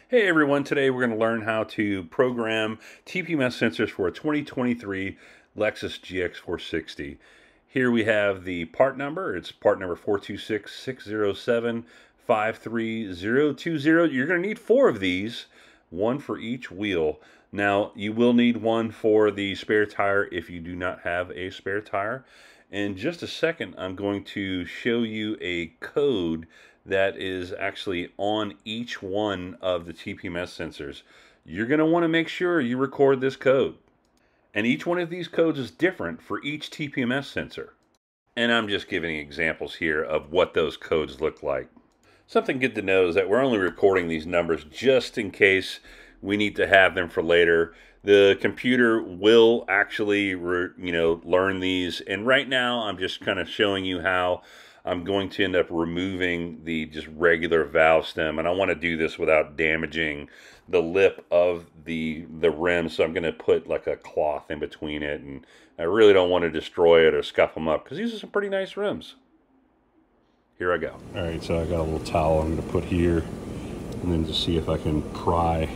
Hey everyone, today we're going to learn how to program TPMS sensors for a 2023 Lexus GX460. Here we have the part number. It's part number 426-607-53020. You're going to need 4 of these, one for each wheel. Now, you will need one for the spare tire if you do not have a spare tire. In just a second, I'm going to show you a code that is actually on each one of the TPMS sensors. You're going to want to make sure you record this code. And each one of these codes is different for each TPMS sensor. And I'm just giving examples here of what those codes look like. Something good to know is that we're only recording these numbers just in case we need to have them for later. The computer will actually, learn these. And right now, I'm just kind of showing you how I'm going to end up removing the just regular valve stem. And I want to do this without damaging the lip of the rim. So I'm going to put like a cloth in between it. And I really don't want to destroy it or scuff them up because these are some pretty nice rims. Here I go. All right, so I got a little towel I'm going to put here. And then just see if I can pry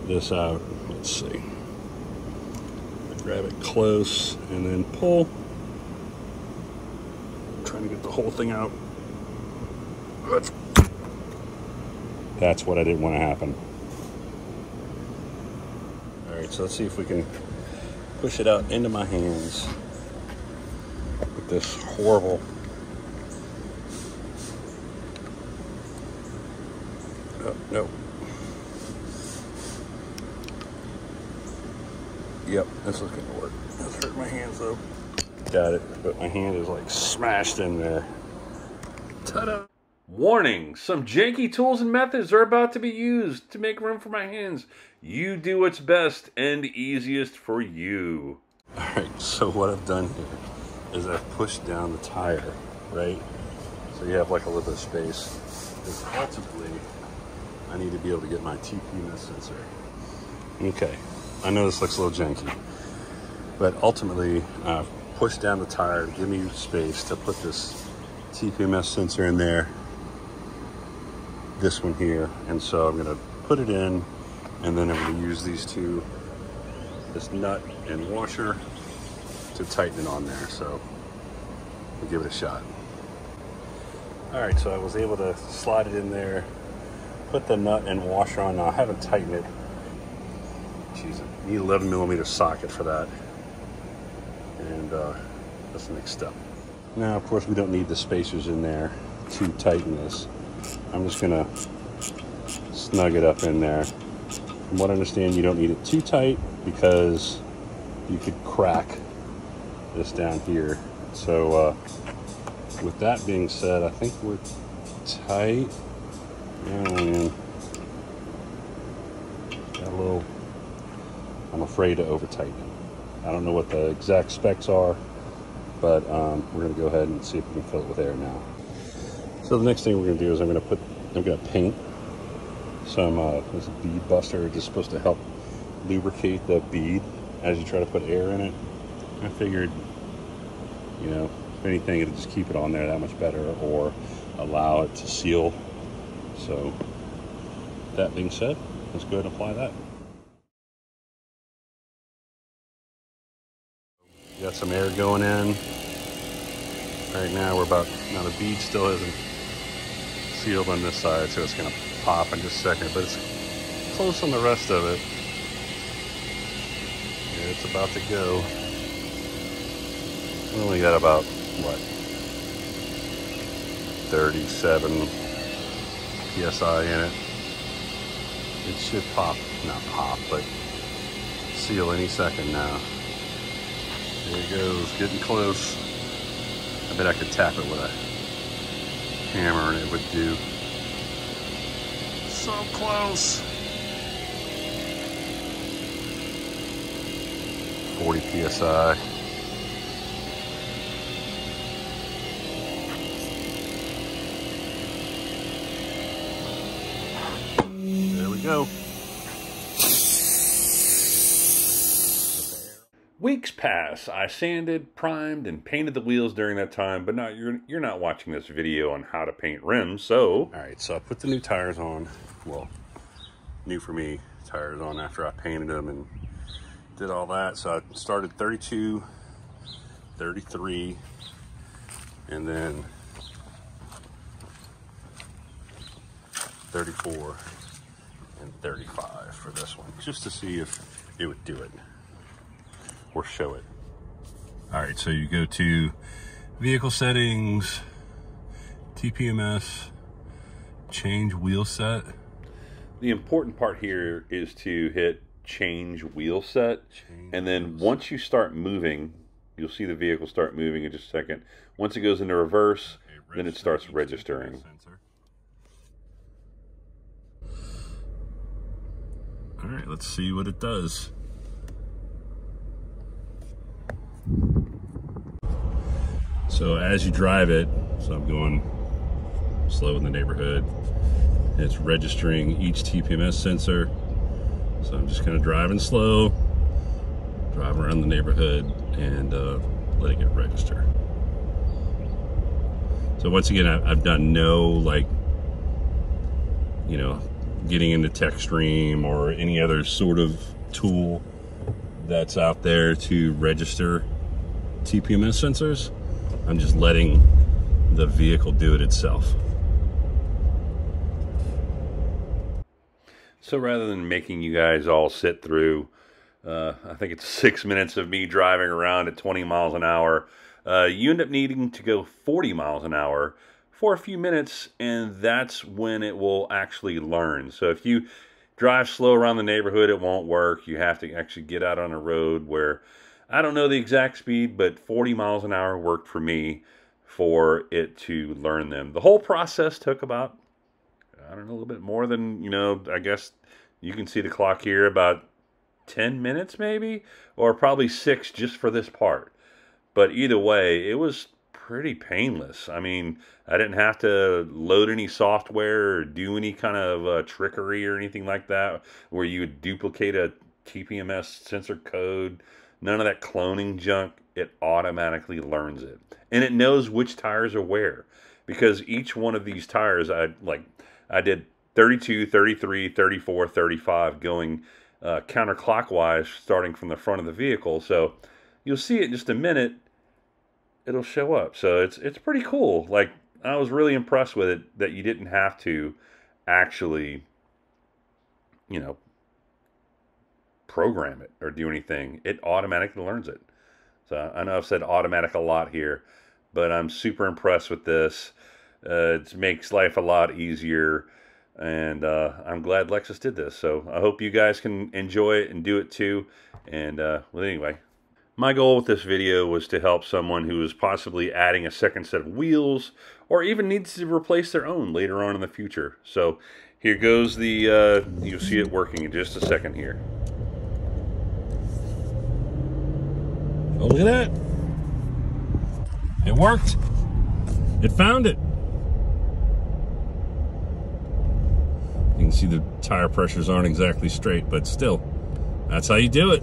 this out. Let's see. Grab it close and then pull. Trying to get the whole thing out. That's what I didn't want to happen. All right, so let's see if we can push it out into my hands with this horrible. Oh, no. Yep, this is gonna work. That's hurt my hands though. Got it, but my hand is like smashed in there. Ta-da! Warning! Some janky tools and methods are about to be used to make room for my hands. You do what's best and easiest for you. Alright, so what I've done here is I've pushed down the tire, right? So you have like a little bit of space. Because ultimately, I need to be able to get my TPMS sensor. Okay, I know this looks a little janky, but ultimately, push down the tire to give me space to put this TPMS sensor in there, this one here. And so I'm going to put it in, and then I'm going to use these two, this nut and washer, to tighten it on there. So we'll give it a shot. All right, so I was able to slide it in there, put the nut and washer on. Now I haven't tightened it. Jeez, I need 11mm socket for that. And that's the next step. Now, of course, we don't need the spacers in there to tighten this. I'm just gonna snug it up in there. From what I understand, you don't need it too tight because you could crack this down here. So with that being said, I think we're tight. Oh man, got a little, I'm afraid to over tighten it. I don't know what the exact specs are, but we're going to go ahead and see if we can fill it with air now. So the next thing we're going to do is I'm going to paint some this bead buster. It's supposed to help lubricate the bead as you try to put air in it. I figured, you know, if anything, it'll just keep it on there that much better or allow it to seal. So that being said, let's go ahead and apply that. Got some air going in. Right now now the bead still isn't sealed on this side, so it's gonna pop in just a second, but it's close on the rest of it. Yeah, it's about to go. We only got about, what, 37 PSI in it. It should pop, not pop, but seal any second now. There it goes, getting close. I bet I could tap it with a hammer and it would do. So close. 40 PSI. There we go. We weeks pass. I sanded, primed, and painted the wheels during that time, but not you're not watching this video on how to paint rims, so... Alright, so I put the new tires on. Well, new for me tires on after I painted them and did all that. So I started 32, 33, and then 34 and 35 for this one, just to see if it would do it or show it. All right, so you go to vehicle settings, TPMS, change wheel set. The important part here is to hit change wheel set, and then once you start moving, you'll see the vehicle start moving in just a second. Once it goes into reverse, then it starts registering. All right, let's see what it does. So as you drive it, so I'm going slow in the neighborhood, it's registering each TPMS sensor. So I'm just kind of driving slow, driving around the neighborhood and letting it register. So once again, I've done no, like, you know, getting into TechStream or any other sort of tool that's out there to register TPMS sensors. I'm just letting the vehicle do it itself. So rather than making you guys all sit through, I think it's 6 minutes of me driving around at 20 miles an hour, you end up needing to go 40 miles an hour for a few minutes, and that's when it will actually learn. So if you drive slow around the neighborhood, it won't work. You have to actually get out on a road where, I don't know the exact speed, but 40 miles an hour worked for me for it to learn them. The whole process took about, I don't know, a little bit more than, you know, I guess you can see the clock here, about 10 minutes maybe, or probably 6 just for this part. But either way, it was pretty painless. I mean, I didn't have to load any software or do any kind of trickery or anything like that, where you would duplicate a TPMS sensor code. None of that cloning junk. It automatically learns it. And it knows which tires are where. Because each one of these tires, I did 32, 33, 34, 35 going counterclockwise starting from the front of the vehicle. So you'll see it in just a minute. It'll show up. So it's pretty cool. Like, I was really impressed with it that you didn't have to actually, you know, program it or do anything. It automatically learns it. So I know I've said automatic a lot here, but I'm super impressed with this. It makes life a lot easier, and I'm glad Lexus did this. So I hope you guys can enjoy it and do it too. And well, anyway, my goal with this video was to help someone who is possibly adding a second set of wheels or even needs to replace their own later on in the future. So here goes the, you'll see it working in just a second here. Oh, look at that. It worked. It found it. You can see the tire pressures aren't exactly straight, but still, that's how you do it.